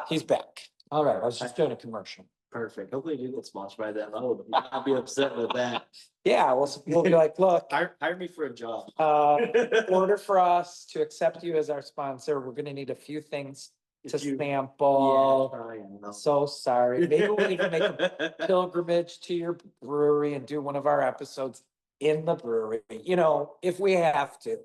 He's back. All right, I was just doing a commercial. Perfect. Hopefully you get sponsored by them. I'll be upset with that. Yeah, we'll be like, look, Hire me for a job. in order for us to accept you as our sponsor, we're gonna need a few things to sample. Yeah, So sorry. Maybe we'll even make a pilgrimage to your brewery and do one of our episodes in the brewery, you know, if we have to.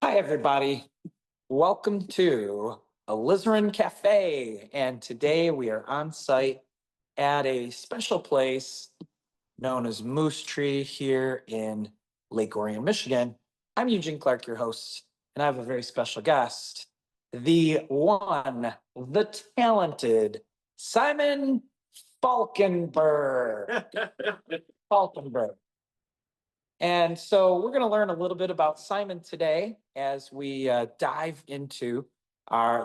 Hi, everybody. Welcome to Alizarin Cafe. And today we are on site at a special place known as Moose Tree here in Lake Orion, Michigan. I'm Eugene Clark, your host, and I have a very special guest, the one, the talented Simon Falkenburg. Falkenburg. And so we're going to learn a little bit about Simon today as we dive into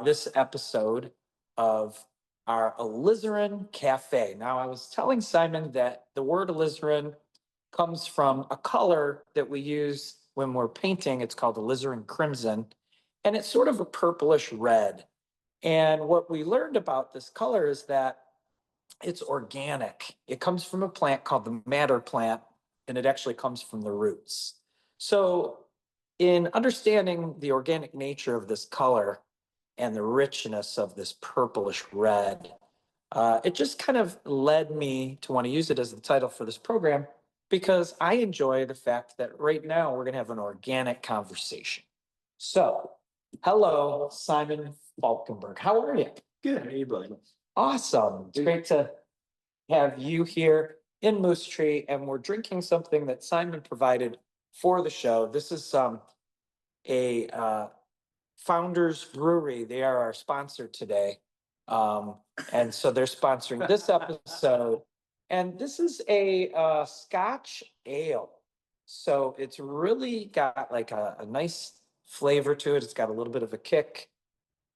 this episode of our Alizarin Cafe. Now, I was telling Simon that the word alizarin comes from a color that we use when we're painting. It's called alizarin crimson, and it's sort of a purplish red. And what we learned about this color is that it's organic. It comes from a plant called the madder plant, and it actually comes from the roots. So in understanding the organic nature of this color and the richness of this purplish red, it just kind of led me to want to use it as the title for this program because I enjoy the fact that right now we're going to have an organic conversation. So, hello, Simon Falkenburg. How are you? Good. How are you, buddy? Awesome. It's great to have you here in Moose Tree, and we're drinking something that Simon provided for the show. This is a Founders Brewery. They are our sponsor today. And so they're sponsoring this episode. And this is a Scotch ale. So it's really got like a nice flavor to it. It's got a little bit of a kick,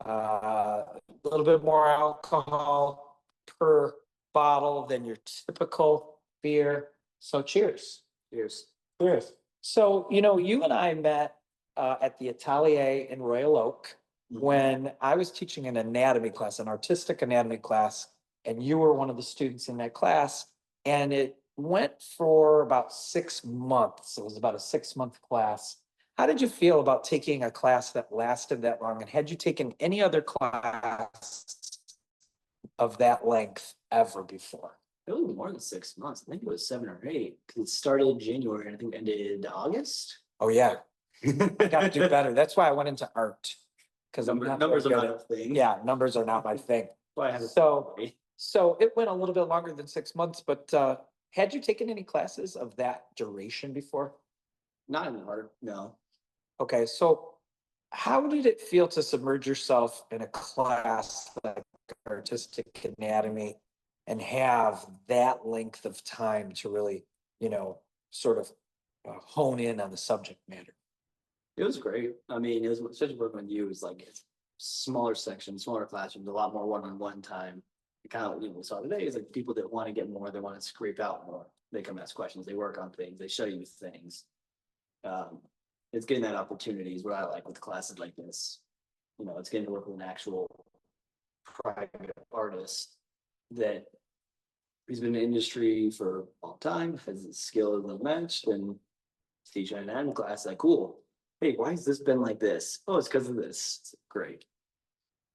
a little bit more alcohol per bottle than your typical beer. So cheers. Cheers. Cheers. So, you know, you and I met at the Atelier in Royal Oak when I was teaching an anatomy class, an artistic anatomy class, and you were one of the students in that class. And it went for about 6 months. It was about a 6-month class. How did you feel about taking a class that lasted that long? And had you taken any other class of that length ever before? It was more than 6 months. I think it was 7 or 8 because it started in January and I think ended August. Oh, yeah. I got to do better. That's why I went into art. Because numbers are not a thing. Yeah, numbers are not my thing. So it went a little bit longer than 6 months, but had you taken any classes of that duration before? Not in art, no. Okay, so how did it feel to submerge yourself in a class like artistic anatomy and have that length of time to really, you know, sort of hone in on the subject matter? It was great. I mean, it was such a work on you. It was like it's smaller sections, smaller classrooms, a lot more one-on-one time. It kind of, we saw today is like people that want to get more, they want to scrape out more. They come ask questions, they work on things, they show you things. It's getting that opportunity is what I like with classes like this. You know, it's getting to work with an actual private artist that he's been in the industry for a long time, has his skill unmatched, and teaching an anatomy class, like, cool. Hey, why has this been like this? Oh, it's because of this. It's great.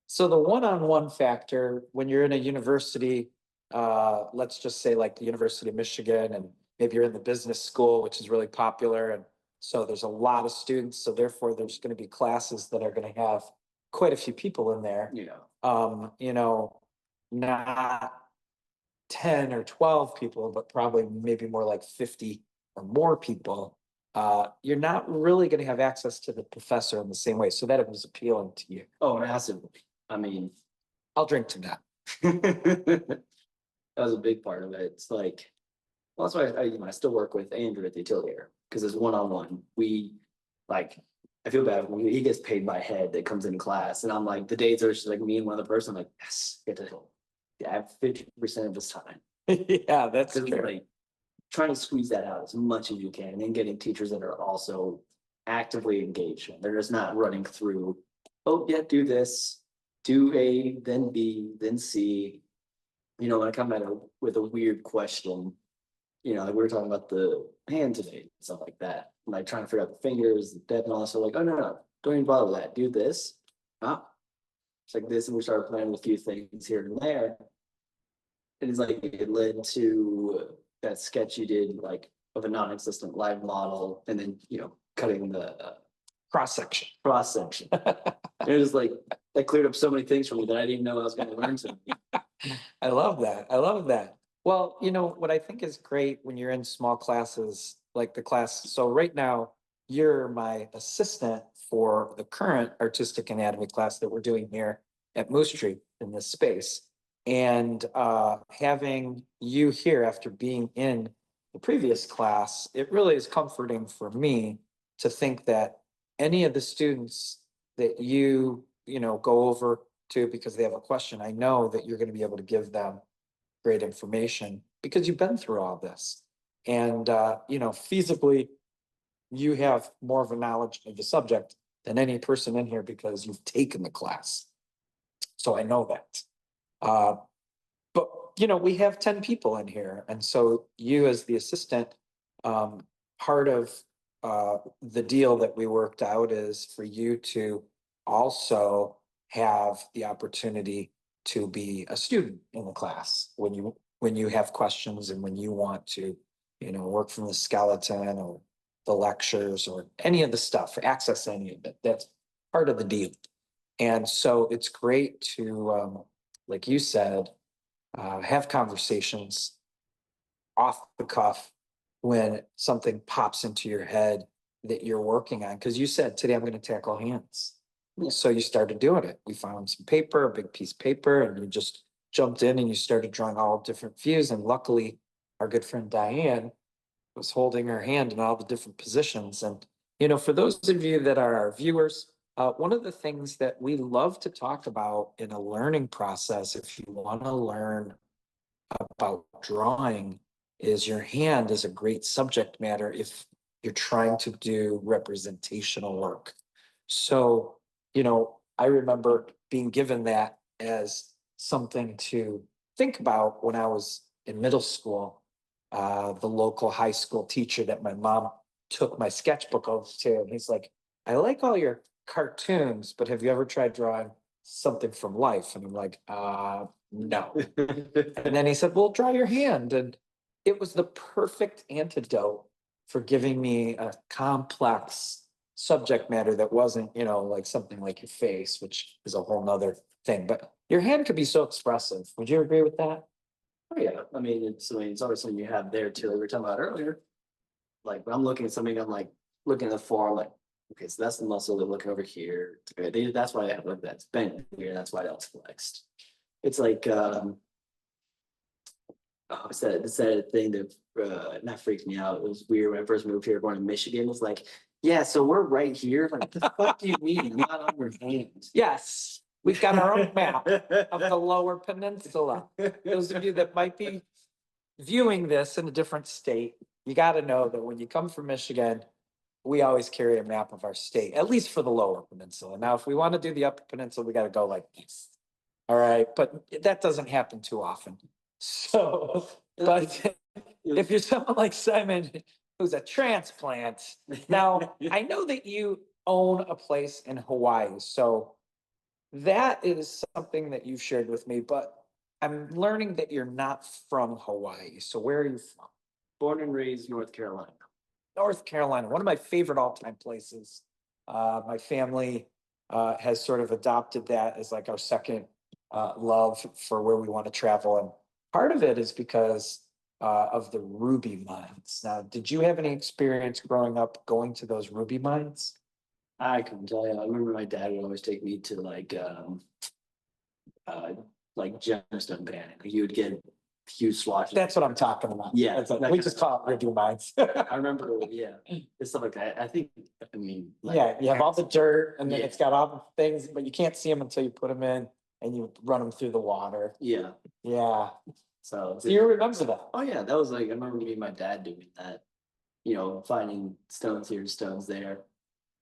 So the one-on-one factor when you're in a university, let's just say like the University of Michigan, and maybe you're in the business school, which is really popular. And so there's a lot of students. So therefore there's going to be classes that are going to have quite a few people in there. Yeah. You know, not 10 or 12 people, but probably maybe more like 50 or more people. You're not really going to have access to the professor in the same way. So that it was appealing to you. Oh, massively. I mean, I'll drink to that. That was a big part of it. It's like, well, that's why I still work with Andrew at the Atelier because it's one-on-one. We like, I feel bad when he gets paid by head that comes in class, and I'm like, the days are just like me and one other person. I'm like, yes, get to have 50% of his time. Yeah, that's true. Like, trying to squeeze that out as much as you can, and then getting teachers that are also actively engaged. They're just not running through, oh, yeah, do this, do A, then B, then C. You know, when I come at it with a weird question, you know, like we were talking about the hand today, and stuff like that. Like trying to figure out the fingers, the depth, and all. So like, oh no, don't even bother with that. Do this. Ah, it's like this, and we started playing with a few things here and there. And it's like it led to that sketch you did, like of a non-existent live model, and then cutting the Cross section. cross section. It was like that cleared up so many things for me that I didn't even know I was going to learn something. I love that. I love that. Well, what I think is great when you're in small classes, like the class. So right now, you're my assistant for the current artistic anatomy class that we're doing here at Moose Tree in this space. And having you here after being in the previous class, it really is comforting for me to think that any of the students that go over to because they have a question, I know that you're going to be able to give them great information because you've been through all this. And, feasibly, you have more of a knowledge of the subject than any person in here because you've taken the class. So I know that. But, we have 10 people in here. And so you as the assistant, part of the deal that we worked out is for you to also have the opportunity to be a student in the class when you have questions and when you want to, work from the skeleton or the lectures or any of the stuff, access any of it. That's part of the deal. And so it's great to, like you said, have conversations off the cuff when something pops into your head that you're working on. Because you said today I'm going to tackle hands. So you started doing it. We found some paper, a big piece of paper, and you just jumped in and you started drawing all different views. And luckily, our good friend Diane was holding her hand in all the different positions. And, for those of you that are our viewers, one of the things that we love to talk about in a learning process, if you want to learn about drawing, is your hand is a great subject matter if you're trying to do representational work. So, I remember being given that as something to think about when I was in middle school. The local high school teacher that my mom took my sketchbook over to, and he's like, I like all your cartoons, but have you ever tried drawing something from life? And I'm like, no. And then he said, well, draw your hand. And it was the perfect antidote for giving me a complex subject matter that wasn't, like something like your face, which is a whole nother thing. But your hand could be so expressive. Would you agree with that? Oh yeah, I mean, it's always something you have there too. Like we were talking about earlier. Like when I'm looking at something, I'm like looking at the form, like, okay, so that's the muscle they're looking over here. Okay, that's why I have like that's bent here. That's why that's flexed. It's like it's that thing that not freaked me out. It was weird when I first moved here, born in Michigan. It was like, yeah, so we're right here. Like, what the fuck do you mean? I'm not on your hands. Yes, we've got our own map of the Lower Peninsula. Those of you that might be viewing this in a different state, you got to know that when you come from Michigan, we always carry a map of our state, at least for the Lower Peninsula. Now, if we want to do the Upper Peninsula, we got to go like east. All right, but that doesn't happen too often. So, but if you're someone like Simon, who's a transplant, now I know that you own a place in Hawaii. So that is something that you've shared with me, but I'm learning that you're not from Hawaii. So where are you from? Born and raised North Carolina. North Carolina, one of my favorite all-time places. My family has sort of adopted that as like our second love for where we want to travel. And part of it is because of the ruby mines. Now, did you have any experience growing up going to those ruby mines? I couldn't tell you. I remember my dad would always take me to like gemstone panning. You would get huge swatches. That's what I'm talking about. Yeah, we just call it ruby mines. I remember, yeah, it's stuff like that. I mean, like, yeah, you have all the dirt and then Yeah. it's got all the things, but you can't see them until you put them in and you run them through the water. yeah. Yeah. So, So you remember that? oh yeah, that was like, I remember me and my dad doing that, finding stones here, stones there.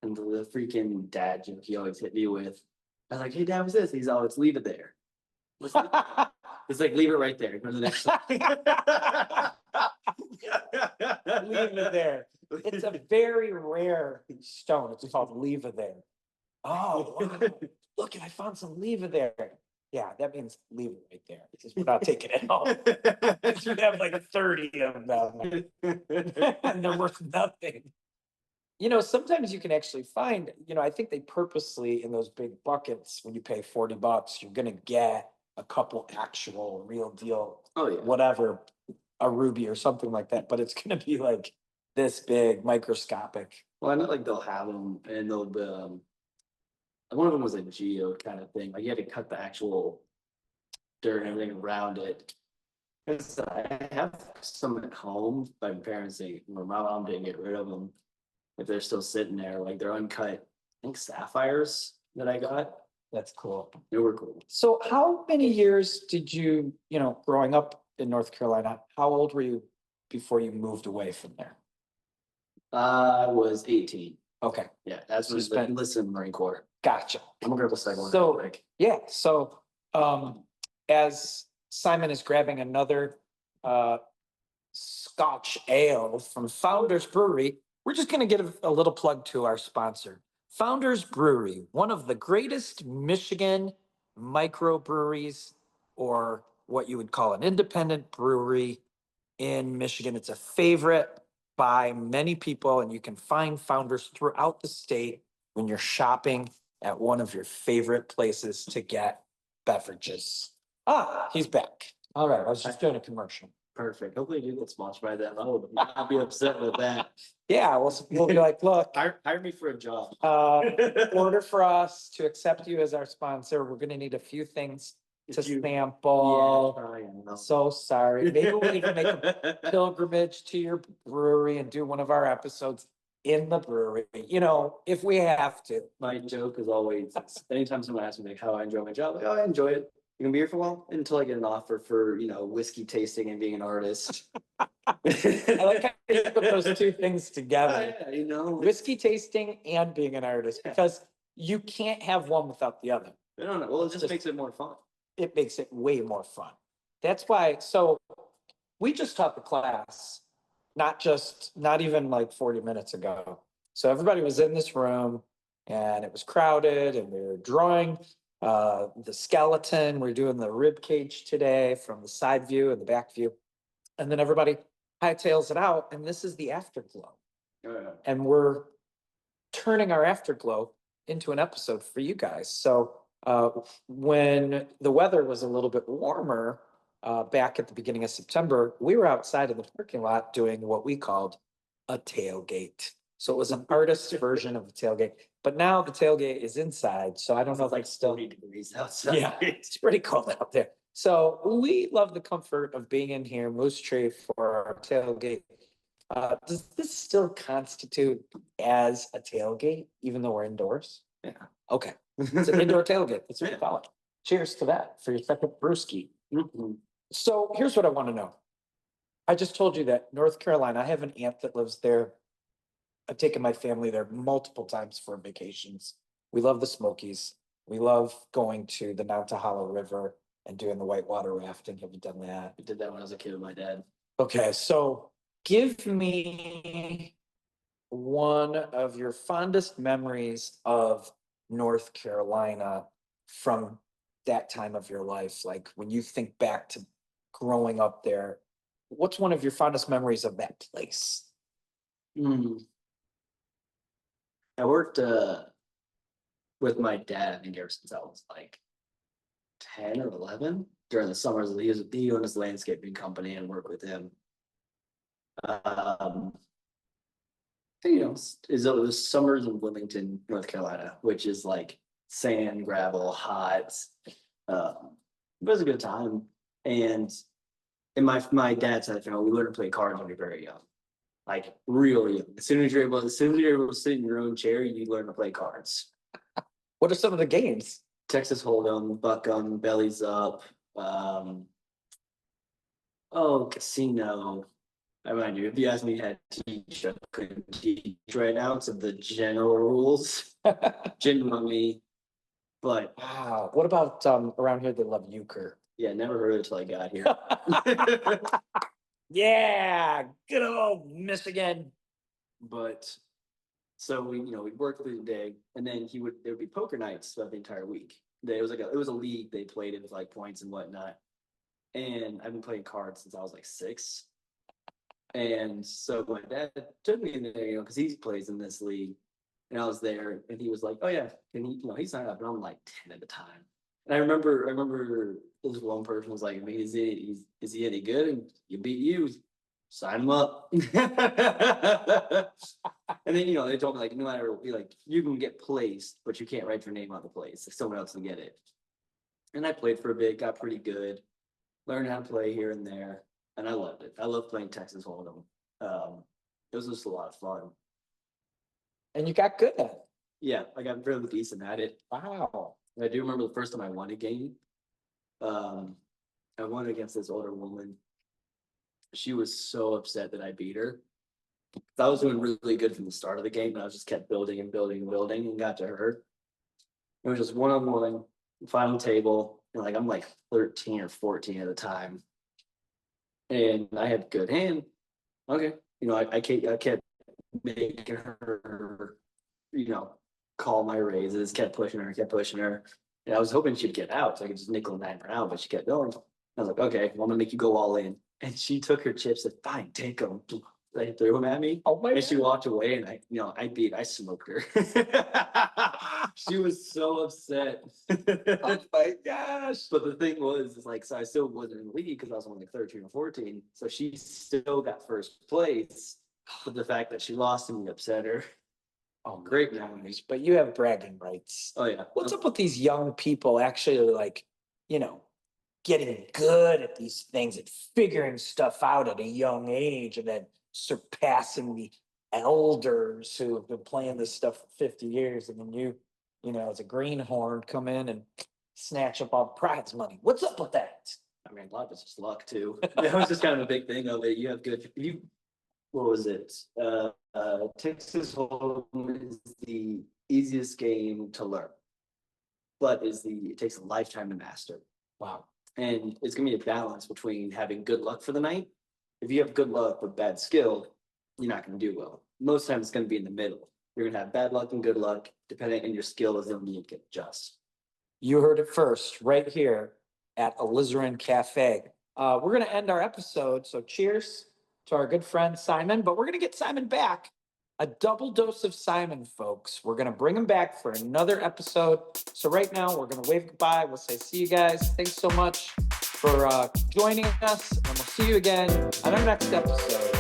And the freaking dad joke he always hit me with, I was like, hey dad, what's this? He's always leave it there. It's like, leave it right there. Go to the next one. Leave it there. It's a very rare stone. It's called leavathere. Oh, wow. Look, I found some leavathere. Yeah, that means leave it right there. Because we're not taking it home. You have like 30 of them. And they're worth nothing. Sometimes you can actually find, I think they purposely in those big buckets, when you pay $40, you're gonna get a couple actual real deal, Oh yeah. whatever, a ruby or something like that, but it's gonna be like this big, microscopic. Well, I know like they'll have them and they'll one of them was a geo kind of thing. Like you had to cut the actual dirt and everything around it. 'Cause I have some at home. My parents, my mom didn't get rid of them. If they're still sitting there, like they're uncut, I think sapphires that I got. That's cool. They were cool. So how many years did you, growing up in North Carolina, how old were you before you moved away from there? I was 18. Okay, Yeah, that's So when you I spent- enlisted in the Marine Corps. gotcha. I'm gonna grab a second one. So- real quick. Yeah, so as Simon is grabbing another Scotch ale from Founders Brewery, we're just going to get a little plug to our sponsor. Founders Brewery, one of the greatest Michigan microbreweries, or what you would call an independent brewery in Michigan. It's a favorite by many people, and you can find Founders throughout the state when you're shopping at one of your favorite places to get beverages. Ah, he's back. All right, I was just doing a commercial. Perfect. Hopefully you get sponsored by them. I'll be upset with that. Yeah, we'll be like, look, Hire me for a job. order for us to accept you as our sponsor. We're gonna need a few things to If you- sample. Yeah, I know. So sorry. Maybe we'll even make a pilgrimage to your brewery and do one of our episodes in the brewery, if we have to. My joke is always, anytime someone asks me like how I enjoy my job, like, oh, I enjoy it. You gonna be here for a while until I get an offer for, whiskey tasting and being an artist. I like how you put those two things together. Yeah, Whiskey tasting and being an artist, because you can't have one without the other. I don't know. Well, it just makes it more fun. It makes it way more fun. That's why, so we just taught the class, not even like 40 minutes ago. So everybody was in this room and it was crowded and we were drawing the skeleton. We're doing the rib cage today from the side view and the back view. And then everybody hightails it out, and this is the afterglow. And we're turning our afterglow into an episode for you guys. So when the weather was a little bit warmer back at the beginning of September, we were outside in the parking lot doing what we called a tailgate. So it was an artist's version of a tailgate, but now the tailgate is inside. So I don't know if Like it's still 40 degrees outside. Yeah, it's pretty cold out there. So we love the comfort of being in here, Moose Tree, for our tailgate. Does this still constitute as a tailgate, even though we're indoors? Yeah. Okay, it's an indoor tailgate. That's what we call it. Cheers to that for your second brewski. Mhm. So here's what I want to know. I just told you that North Carolina, I have an aunt that lives there. I've taken my family there multiple times for vacations. We love the Smokies. We love going to the Nantahala River and doing the whitewater rafting. Have you done that? I did that when I was a kid with my dad. Okay, so give me one of your fondest memories of North Carolina from that time of your life. Like when you think back to growing up there, what's one of your fondest memories of that place? I worked with my dad, I think, ever since I was like 10 or 11 during the summers. He owned his landscaping company and worked with him. It was summers in Wilmington, North Carolina, which is like sand, gravel, hot. It was a good time. And in my dad's side of the family, we learned to play cards when we were very young. Like really young. As soon as you're able to sit in your own chair, you learn to play cards. What are some of the games? Texas Hold'em, Buck'em, Bellies Up. Oh, casino. I remind you, if you ask me how to teach, I couldn't teach right now to the general rules. Genuinely, but Wow. What about around here? They love euchre. yeah, never heard it till I got here. Yeah, good old Michigan. But so we'd work through the day, and then there would be poker nights throughout the entire week. It was a league they played it with like points and whatnot. And I've been playing cards since I was like 6. And so my dad took me in there, because he plays in this league. And I was there, and he was like, "Oh yeah," and he signed up, and I'm like 10 at the time. And I remember this one person was like, "I mean, is he any good? And you beat you, sign him up." And then they told me like, no matter like you can get placed, but you can't write your name on the place. Like someone else can get it. And I played for a bit, got pretty good, learned how to play here and there, and I loved it. I love playing Texas Hold'em. It was just a lot of fun. And you got good at it. Yeah, I got really decent at it. Wow. I do remember the first time I won a game. I won against this older woman. She was so upset that I beat her. I was doing really good from the start of the game, and I just kept building and building and building and got to her. It was just one-on-one, final table, and like I'm like 13 or 14 at the time. And I had good hand. Okay. I kept making her, call my raises, kept pushing her. And I was hoping she'd get out so I could just nickel and dime her out, but she kept going. I was like, okay, well, I'm gonna make you go all in. And she took her chips and fine, take them. They threw them at me. Oh my And she God. walked away, and I smoked her. She was so upset. Oh my gosh. But the thing was, is like, so I still wasn't in the league because I was only like 13 or 14. So she still got first place. But the fact that she lost me upset her. Oh, Great my memories. gosh. But you have bragging rights. Oh yeah. What's up with these young people actually like, getting good at these things and figuring stuff out at a young age and then surpassing the elders who have been playing this stuff for 50 years. And then as a greenhorn, come in and snatch up all the prize money. What's up with that? I mean, a lot of it's just luck too. That was just kind of a big thing of it. You have good. What was it? Texas Hold'em is the easiest game to learn, but it takes a lifetime to master. Wow. And it's gonna be a balance between having good luck for the night. If you have good luck but bad skill, you're not gonna do well. Most times it's gonna be in the middle. You're gonna have bad luck and good luck, depending on your skill is gonna need to adjust. You heard it first right here at Alizarin Cafe. We're going to end our episode. So cheers to our good friend Simon, but we're going to get Simon back. A double dose of Simon, folks. We're going to bring him back for another episode. So right now we're going to wave goodbye. We'll say, see you guys. Thanks so much for joining us. And we'll see you again on our next episode.